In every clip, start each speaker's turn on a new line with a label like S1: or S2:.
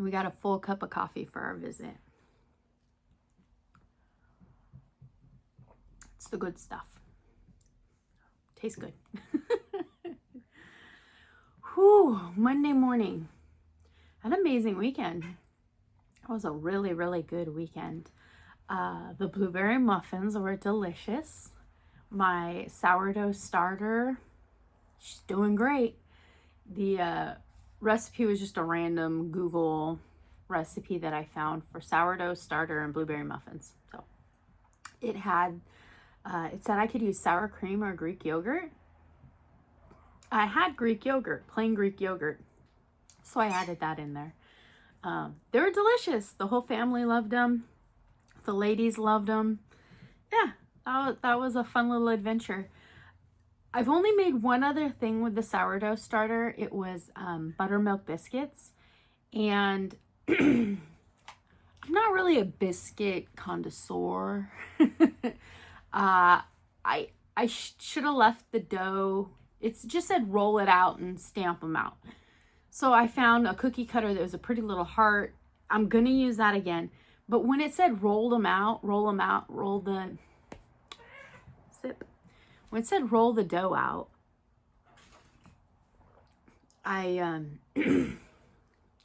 S1: And we got a full cup of coffee for our visit. It's the good stuff. Tastes good. Whew, Monday morning. An amazing weekend. It was a really, really good weekend. The blueberry muffins were delicious. My sourdough starter, she's doing great. The recipe was just a random Google recipe that I found for sourdough starter and blueberry muffins. So it had, it said I could use sour cream or Greek yogurt. I had Greek yogurt, plain Greek yogurt. So I added that in there. They were delicious. The whole family loved them. The ladies loved them. Yeah, that was a fun little adventure. I've only made one other thing with the sourdough starter. It was buttermilk biscuits. And I'm not really a biscuit connoisseur. I should have left the dough. It just said roll it out and stamp them out. So I found a cookie cutter that was a pretty little heart. I'm going to use that again. But when it said roll the when it said roll the dough out,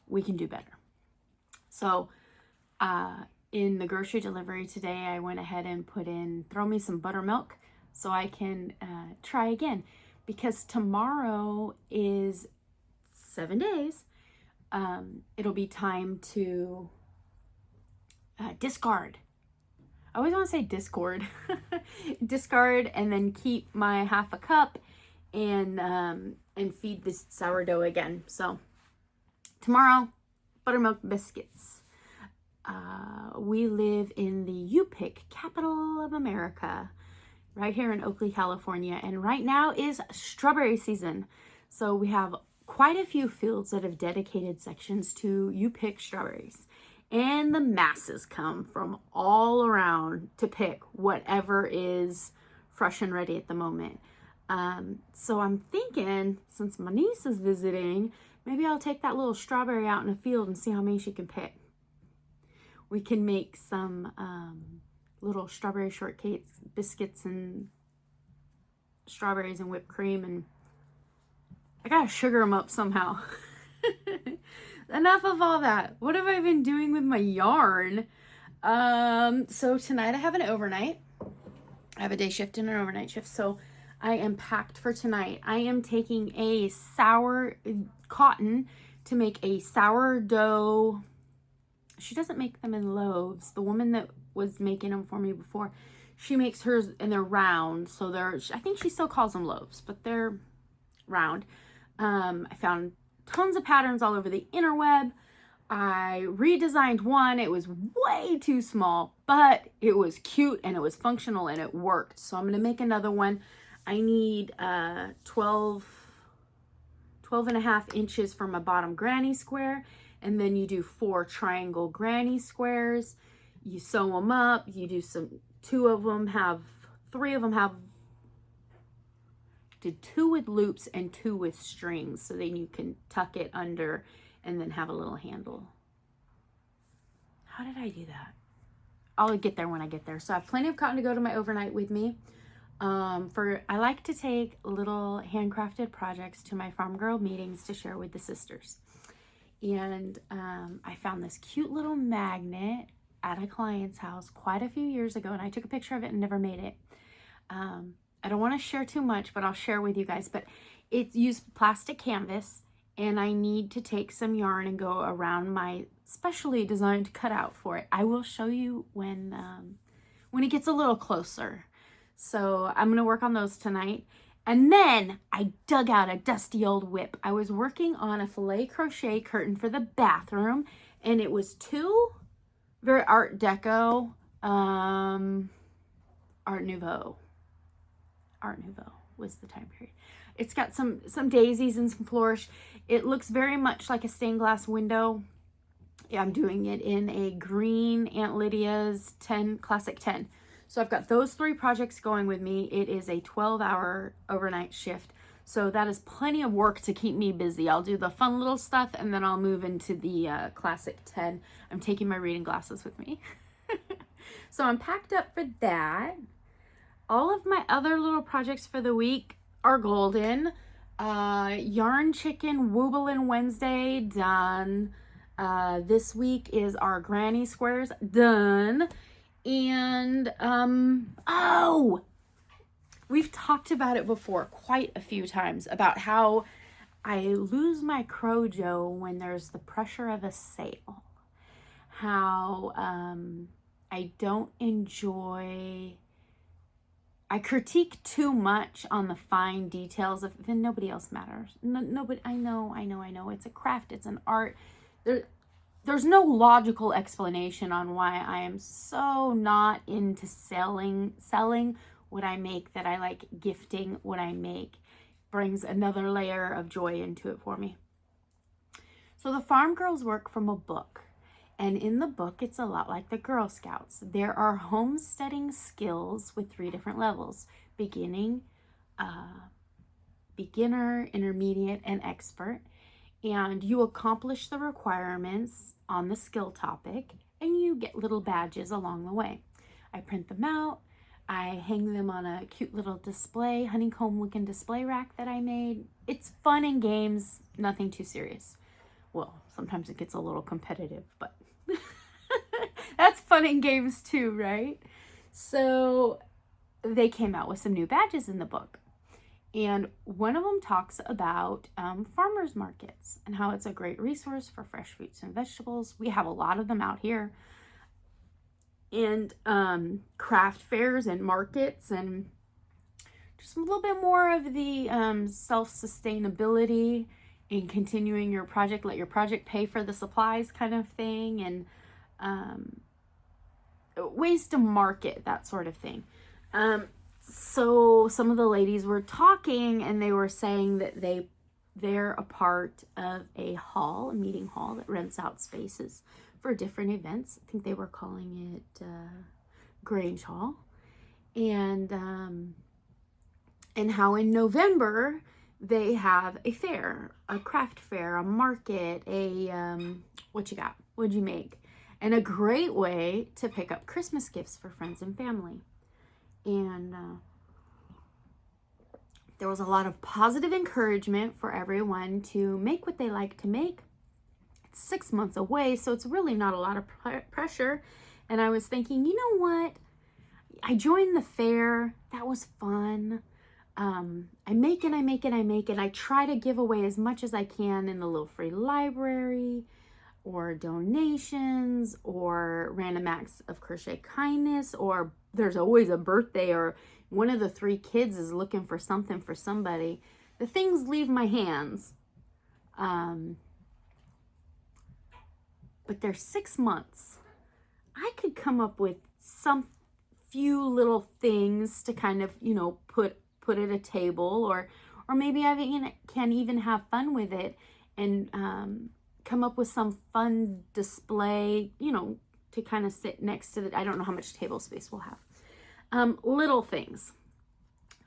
S1: we can do better. So in the grocery delivery today, I went ahead and throw me some buttermilk so I can try again. Because tomorrow is 7 days. It'll be time to discard. I always want to say discord. Discard and then keep my half a cup and feed this sourdough again. So tomorrow, buttermilk biscuits. We live in the UPick, capital of America, right here in Oakley, California. And right now is strawberry season. So we have quite a few fields that have dedicated sections to UPick strawberries. And the masses come from all around to pick whatever is fresh and ready at the moment. So I'm thinking, since my niece is visiting, maybe I'll take that little strawberry out in a field and see how many she can pick. We can make some little strawberry shortcakes, biscuits, and strawberries and whipped cream. And I gotta sugar them up somehow. Enough of all that. What have I been doing with my yarn? So tonight I have an overnight. I have a day shift and an overnight shift. So I am packed for tonight. I am taking a sour cotton to make a sourdough. She doesn't make them in loaves. The woman that was making them for me before, she makes hers and they're round. So I think she still calls them loaves, but they're round. I found tons of patterns all over the interweb. I redesigned one. It was way too small, but it was cute and it was functional and it worked. So I'm going to make another one. I need 12 and a half inches for my bottom granny square. And then you do 4 triangle granny squares. You sew them up. You do 3 of them have, did 2 with loops and 2 with strings. So then you can tuck it under and then have a little handle. How did I do that? I'll get there when I get there. So I have plenty of cotton to go to my overnight with me. I like to take little handcrafted projects to my farm girl meetings to share with the sisters. And I found this cute little magnet at a client's house quite a few years ago, and I took a picture of it and never made it. I don't want to share too much, but I'll share with you guys. But it's used plastic canvas, and I need to take some yarn and go around my specially designed cutout for it. I will show you when it gets a little closer. So I'm going to work on those tonight. And then I dug out a dusty old whip. I was working on a filet crochet curtain for the bathroom, and it was 2 very Art Deco, Art Nouveau was the time period. It's got some daisies and some flourish. It looks very much like a stained glass window. I'm doing it in a green Aunt Lydia's Classic 10. So I've got those 3 projects going with me. It is a 12-hour overnight shift. So that is plenty of work to keep me busy. I'll do the fun little stuff and then I'll move into the classic 10. I'm taking my reading glasses with me. So I'm packed up for that. All of my other little projects for the week are golden. Yarn Chicken Wooblin' Wednesday, done. This week is our Granny Squares, done. And, oh, we've talked about it before quite a few times about how I lose my crojo when there's the pressure of a sale. How, I don't enjoy... I critique too much on the fine details of, then nobody else matters. Nobody, I know. It's a craft, it's an art. There's no logical explanation on why I am so not into selling what I make, that I like gifting what I make. Brings another layer of joy into it for me. So the farm girls work from a book. And in the book, it's a lot like the Girl Scouts. There are homesteading skills with 3 different levels: beginner, intermediate, and expert. And you accomplish the requirements on the skill topic, and you get little badges along the way. I print them out. I hang them on a cute little display, honeycomb looking display rack that I made. It's fun and games, nothing too serious. Well, sometimes it gets a little competitive, but that's fun and games too, right? So they came out with some new badges in the book. And one of them talks about farmers markets and how it's a great resource for fresh fruits and vegetables. We have a lot of them out here. And craft fairs and markets, and just a little bit more of the self-sustainability in continuing your project, let your project pay for the supplies kind of thing, and ways to market, that sort of thing. So some of the ladies were talking, and they were saying that they're a part of a meeting hall that rents out spaces for different events. I think they were calling it Grange Hall. And how in November they have a fair, a craft fair, a market, what you got? What'd you make? And a great way to pick up Christmas gifts for friends and family. And there was a lot of positive encouragement for everyone to make what they like to make. It's 6 months away, so it's really not a lot of pressure. And I was thinking, you know what? I joined the fair. That was fun. I make and I make and I make, and I try to give away as much as I can in the little free library, or donations, or random acts of crochet kindness, or there's always a birthday, or one of the 3 kids is looking for something for somebody. The things leave my hands. But they're 6 months. I could come up with some few little things to kind of, put at a table, or maybe I can even have fun with it, and come up with some fun display, to kind of sit next to I don't know how much table space we'll have. Little things.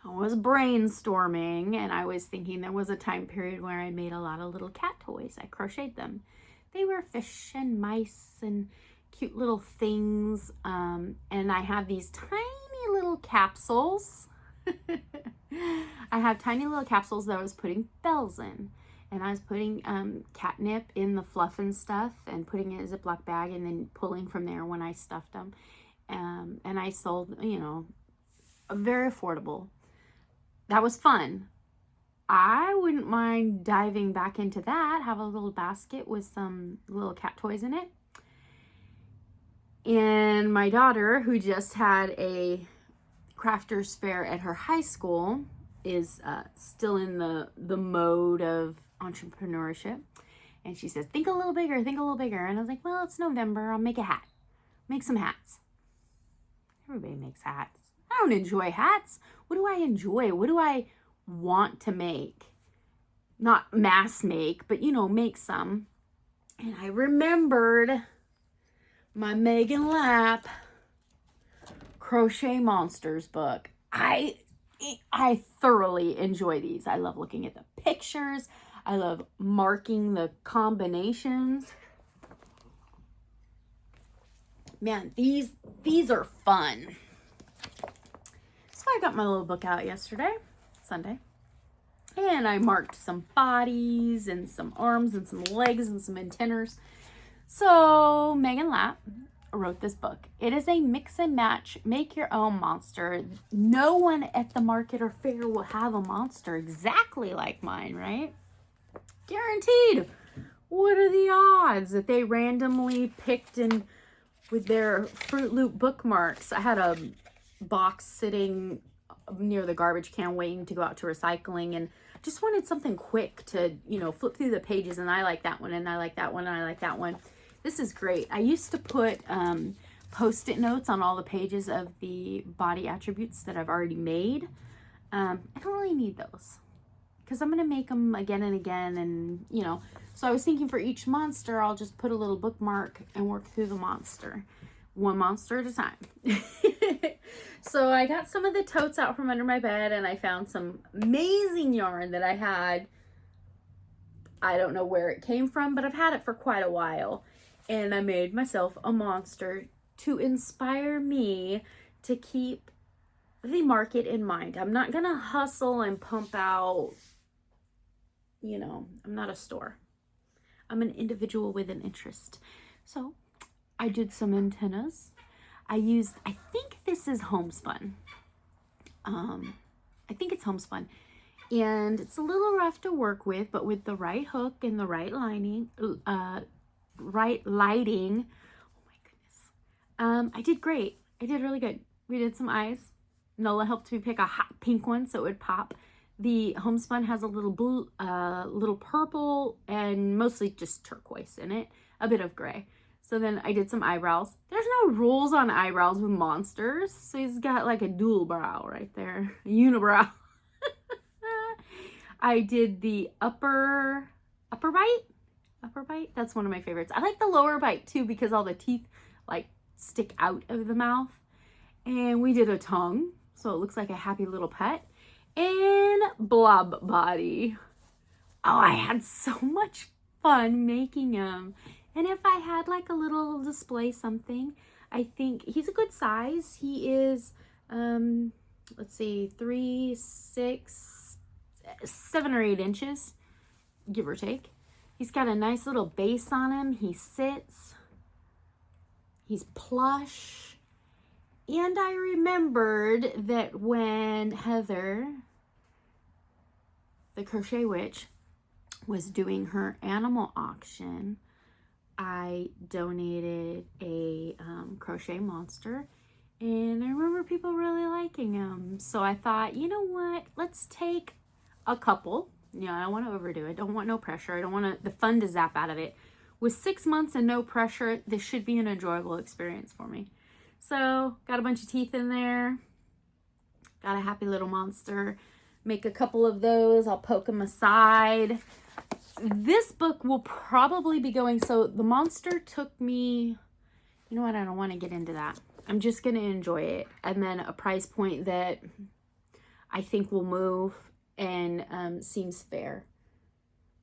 S1: I was brainstorming, and I was thinking there was a time period where I made a lot of little cat toys. I crocheted them. They were fish and mice and cute little things. And I have these tiny little capsules. I have tiny little capsules that I was putting bells in. And I was putting catnip in the fluff and stuff, and putting it in a Ziploc bag, and then pulling from there when I stuffed them. And I sold, very affordable. That was fun. I wouldn't mind diving back into that. Have a little basket with some little cat toys in it. And my daughter, who just had a crafters fair at her high school, is still in the mode of entrepreneurship. And she says, think a little bigger, think a little bigger. And I was like, well, it's November. I'll make a hat. Make some hats. Everybody makes hats. I don't enjoy hats. What do I enjoy? What do I want to make? Not mass make, but, make some. And I remembered my Megan Lapp Crochet Monsters book. I I thoroughly enjoy these. I love looking at the pictures. I love marking the combinations. Man, these are fun. So I got my little book out yesterday, Sunday, and I marked some bodies and some arms and some legs and some antennas. So Megan Lapp wrote this book. It is a mix and match, make your own monster. No one at the market or fair will have a monster exactly like mine, right? Guaranteed. What are the odds that they randomly picked and with their Fruit Loop bookmarks? I had a box sitting near the garbage can waiting to go out to recycling, and just wanted something quick to, flip through the pages, and I like that one, and I like that one, and I like that one. This is great. I used to put Post-it notes on all the pages of the body attributes that I've already made. I don't really need those because I'm going to make them again and again, and, so I was thinking for each monster, I'll just put a little bookmark and work through the monster, one monster at a time. So I got some of the totes out from under my bed, and I found some amazing yarn that I had. I don't know where it came from, but I've had it for quite a while. And I made myself a monster to inspire me to keep the market in mind. I'm not going to hustle and pump out, I'm not a store. I'm an individual with an interest. So I did some antennas. I think this is homespun. I think it's homespun. And it's a little rough to work with, but with the right hook and the right lighting, right lighting, oh my goodness. I did great. I did really good. We did some eyes. Nola helped me pick a hot pink one so it would pop. The homespun has a little blue, little purple, and mostly just turquoise in it. A bit of gray. So then I did some eyebrows. There's no rules on eyebrows with monsters. So he's got like a dual brow right there. A unibrow. I did the upper bite. That's one of my favorites. I like the lower bite too because all the teeth like stick out of the mouth. And we did a tongue. So it looks like a happy little pet. And blob body. Oh, I had so much fun making them. And if I had like a little display something, I think he's a good size. He is, let's see, 3, 6, 7 or 8 inches, give or take. He's got a nice little base on him. He sits. He's plush. And I remembered that when Heather, the Crochet Witch, was doing her animal auction, I donated a crochet monster, and I remember people really liking him. So I thought, you know what? Let's take a couple. I don't want to overdo it. Don't want no pressure. I don't want the fun to zap out of it. With 6 months and no pressure, this should be an enjoyable experience for me. So got a bunch of teeth in there. Got a happy little monster. Make a couple of those. I'll poke them aside. This book will probably be going, so the monster took me, you know what, I don't want to get into that. I'm just going to enjoy it. And then a price point that I think will move and seems fair.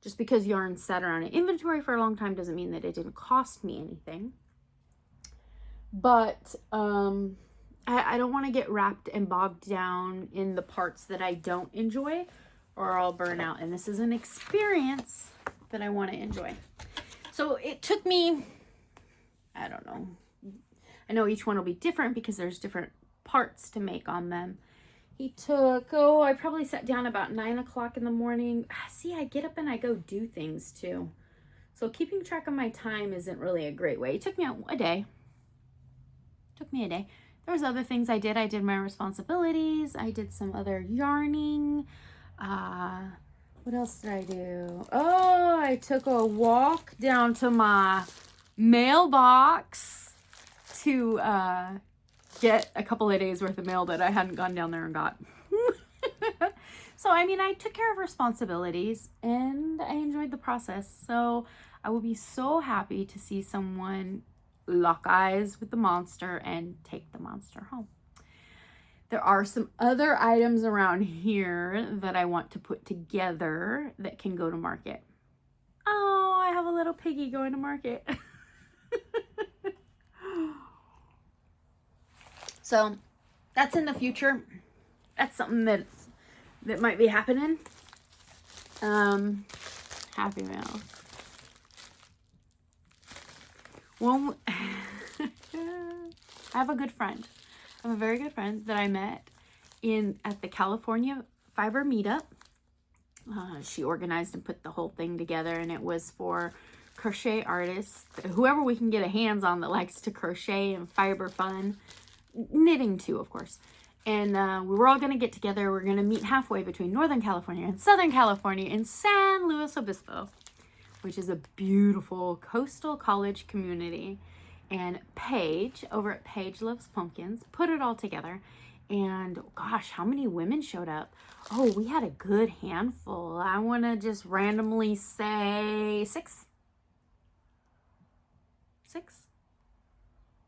S1: Just because yarn sat around in inventory for a long time doesn't mean that it didn't cost me anything. But I don't want to get wrapped and bogged down in the parts that I don't enjoy, or I'll burn out. And this is an experience that I want to enjoy. So it took me, I don't know. I know each one will be different because there's different parts to make on them. He took, I probably sat down about 9 o'clock in the morning. See, I get up and I go do things too. So keeping track of my time isn't really a great way. It took me a day. There was other things I did. I did my responsibilities. I did some other yarning. What else did I do? Oh, I took a walk down to my mailbox to get a couple of days worth of mail that I hadn't gone down there and got. So, I took care of responsibilities and I enjoyed the process. So I will be so happy to see someone lock eyes with the monster and take the monster home. There are some other items around here that I want to put together that can go to market. Oh, I have a little piggy going to market. So that's in the future. That's something that might be happening. Happy Mail. Well, I have a good friend. I have a very good friend that I met at the California Fiber Meetup. She organized and put the whole thing together, and it was for crochet artists, whoever we can get a hands on that likes to crochet and fiber fun, knitting too, of course. And we were all going to get together. We're going to meet halfway between Northern California and Southern California in San Luis Obispo, which is a beautiful coastal college community. And Paige, over at Paige Loves Pumpkins, put it all together. And gosh, how many women showed up? Oh, we had a good handful. I want to just randomly say 6?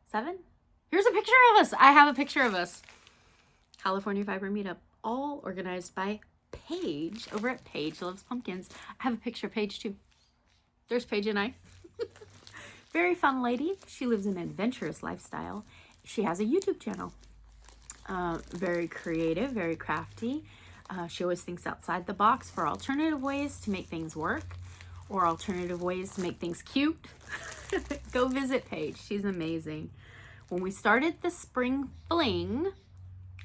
S1: 7? Here's a picture of us. I have a picture of us. California Fiber Meetup, all organized by Paige over at Paige Loves Pumpkins. I have a picture of Paige too. There's Paige and I. Very fun lady. She lives an adventurous lifestyle. She has a YouTube channel. Very creative, very crafty. She always thinks outside the box for alternative ways to make things work or alternative ways to make things cute. Go visit Paige. She's amazing. When we started the Spring Fling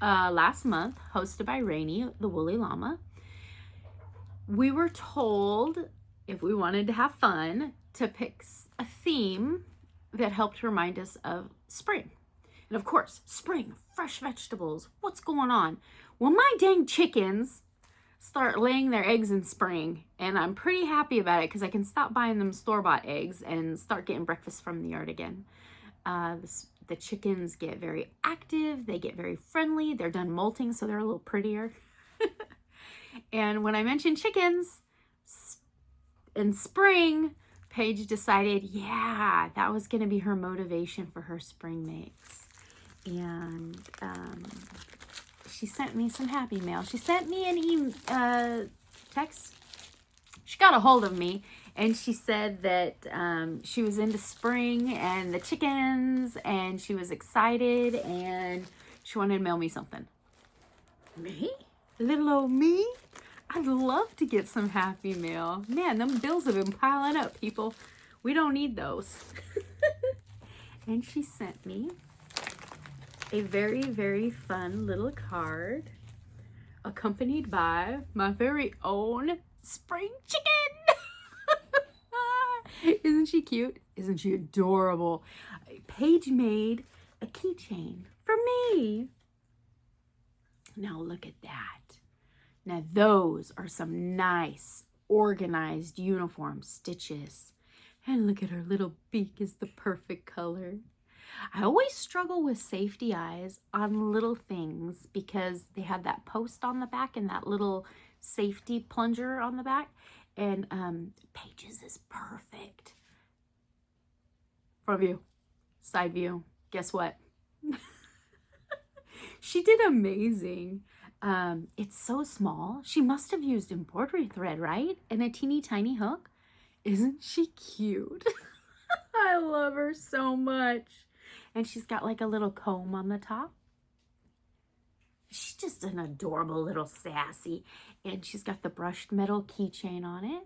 S1: last month, hosted by Rainy, the Woolly Llama, we were told if we wanted to have fun to pick a theme that helped remind us of spring. And of course, spring, fresh vegetables, what's going on? Well, my dang chickens start laying their eggs in spring, and I'm pretty happy about it because I can stop buying them store-bought eggs and start getting breakfast from the yard again. The chickens get very active, they get very friendly, they're done molting, so they're a little prettier. And when I mentioned chickens in spring, Paige decided, yeah, that was going to be her motivation for her spring makes. And she sent me some happy mail. She sent me an text. She got a hold of me, and she said that she was into spring and the chickens, and she was excited, and she wanted to mail me something. Me? Little old me? I'd love to get some happy mail. Man, them bills have been piling up, people. We don't need those. And she sent me a very, very fun little card accompanied by my very own spring chicken. Isn't she cute? Isn't she adorable? Paige made a keychain for me. Now look at that. Now those are some nice, organized uniform stitches. And look at her little beak is the perfect color. I always struggle with safety eyes on little things because they have that post on the back and that little safety plunger on the back. And Paige's is perfect. Front view, side view, guess what? She did amazing. It's so small. She must have used embroidery thread, right? And a teeny tiny hook. Isn't she cute? I love her so much. And she's got like a little comb on the top. She's just an adorable little sassy. And she's got the brushed metal keychain on it.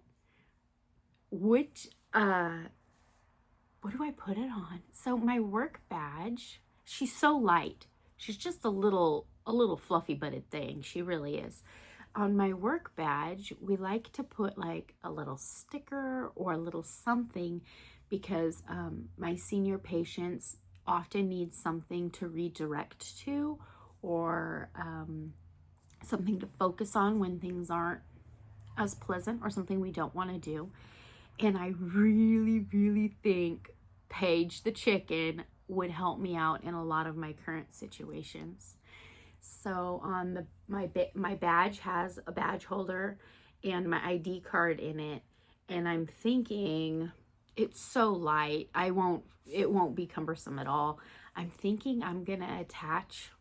S1: Which, what do I put it on? So my work badge, she's so light. She's just a little fluffy butted thing. She really is. On my work badge, we like to put like a little sticker or a little something because my senior patients often need something to redirect to or something to focus on when things aren't as pleasant or something we don't want to do. And I really, really think Paige the chicken would help me out in a lot of my current situations. So on my badge has a badge holder and my ID card in it, and I'm thinking it's so light, it won't be cumbersome at all. I'm thinking I'm gonna attach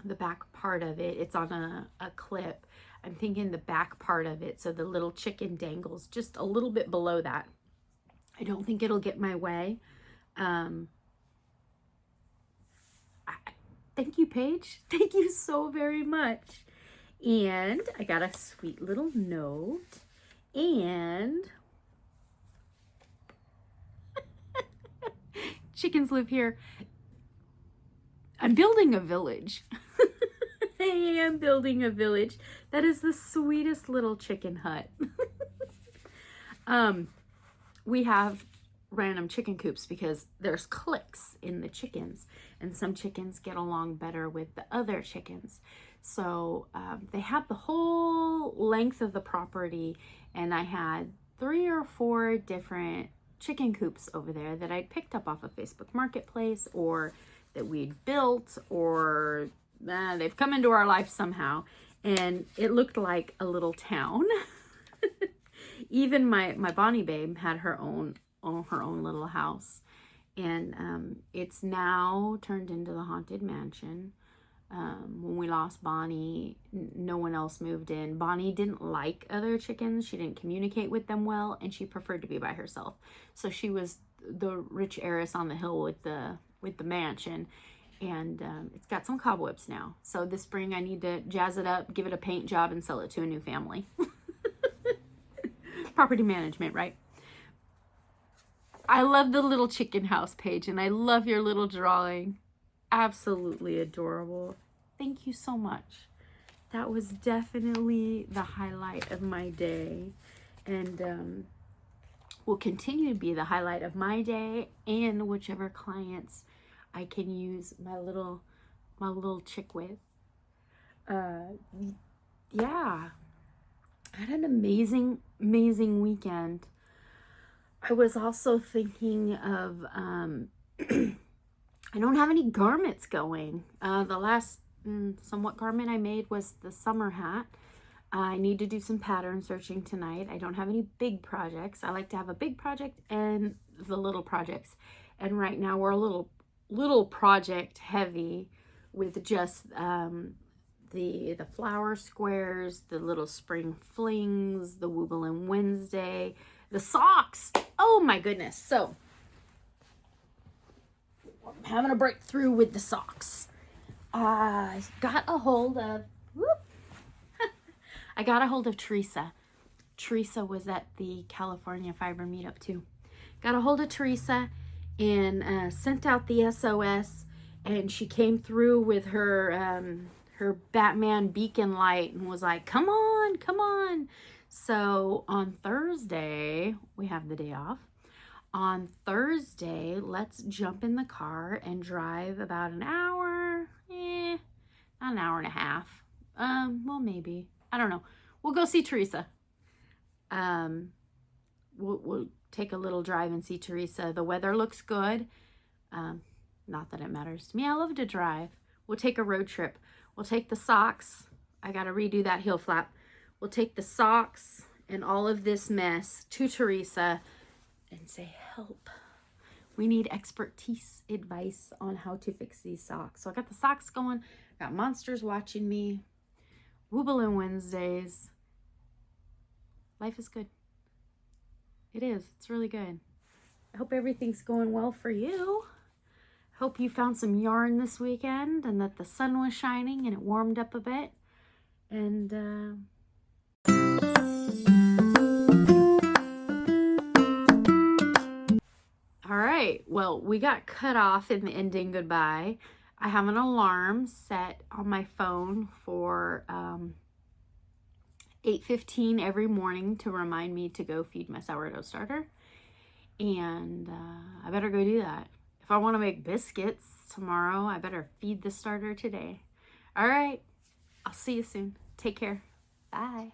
S1: the back part of it. It's on a clip. I'm thinking the back part of it, so the little chicken dangles just a little bit below that. I don't think it'll get my way. Thank you, Paige. Thank you so very much. And I got a sweet little note. And chickens live here. I'm building a village. I am building a village. That is the sweetest little chicken hut. We have random chicken coops because there's cliques in the chickens, and some chickens get along better with the other chickens. So they have the whole length of the property, and I had 3 or 4 different chicken coops over there that I'd picked up off of Facebook Marketplace, or that we'd built, or they've come into our life somehow, and it looked like a little town. Even my Bonnie babe had her own little house, and it's now turned into the Haunted Mansion. When we lost Bonnie, no one else moved in. Bonnie didn't like other chickens. She didn't communicate with them well, and she preferred to be by herself. So she was the rich heiress on the hill with the mansion, and it's got some cobwebs now. So this spring I need to jazz it up, give it a paint job, and sell it to a new family. Property management, right? I love the little chicken house, Paige, and I love your little drawing. Absolutely adorable. Thank you so much. That was definitely the highlight of my day, and will continue to be the highlight of my day and whichever clients I can use my little chick with. Yeah, I had an amazing weekend. I was also thinking of I don't have any garments going. The last somewhat garment I made was the summer hat. I need to do some pattern searching tonight. I don't have any big projects. I like to have a big project and the little projects. And right now we're a little project heavy with just the flower squares, the little spring flings, the Wooblin' Wednesday, the socks. Oh my goodness. So I'm having a breakthrough with the socks. I got a hold of Teresa. Teresa was at the California Fiber Meetup too. Got a hold of Teresa and sent out the SOS, and she came through with her Batman beacon light and was like, come on, come on. So on Thursday, we have the day off. On Thursday, let's jump in the car and drive about an hour, not an hour and a half. Well, maybe, I don't know. We'll go see Teresa. We'll take a little drive and see Teresa. The weather looks good. Not that it matters to me. I love to drive. We'll take a road trip. We'll take the socks. I got to redo that heel flap. We'll take the socks and all of this mess to Teresa and say, help. We need expertise advice on how to fix these socks. So I got the socks going. Got monsters watching me. Wooblin' Wednesdays. Life is good. It is. It's really good. I hope everything's going well for you. Hope you found some yarn this weekend and that the sun was shining and it warmed up a bit. And all right, well, we got cut off in the ending goodbye. I have an alarm set on my phone for 8:15 every morning to remind me to go feed my sourdough starter. And I better go do that. If I want to make biscuits tomorrow, I better feed the starter today. All right, I'll see you soon. Take care. Bye.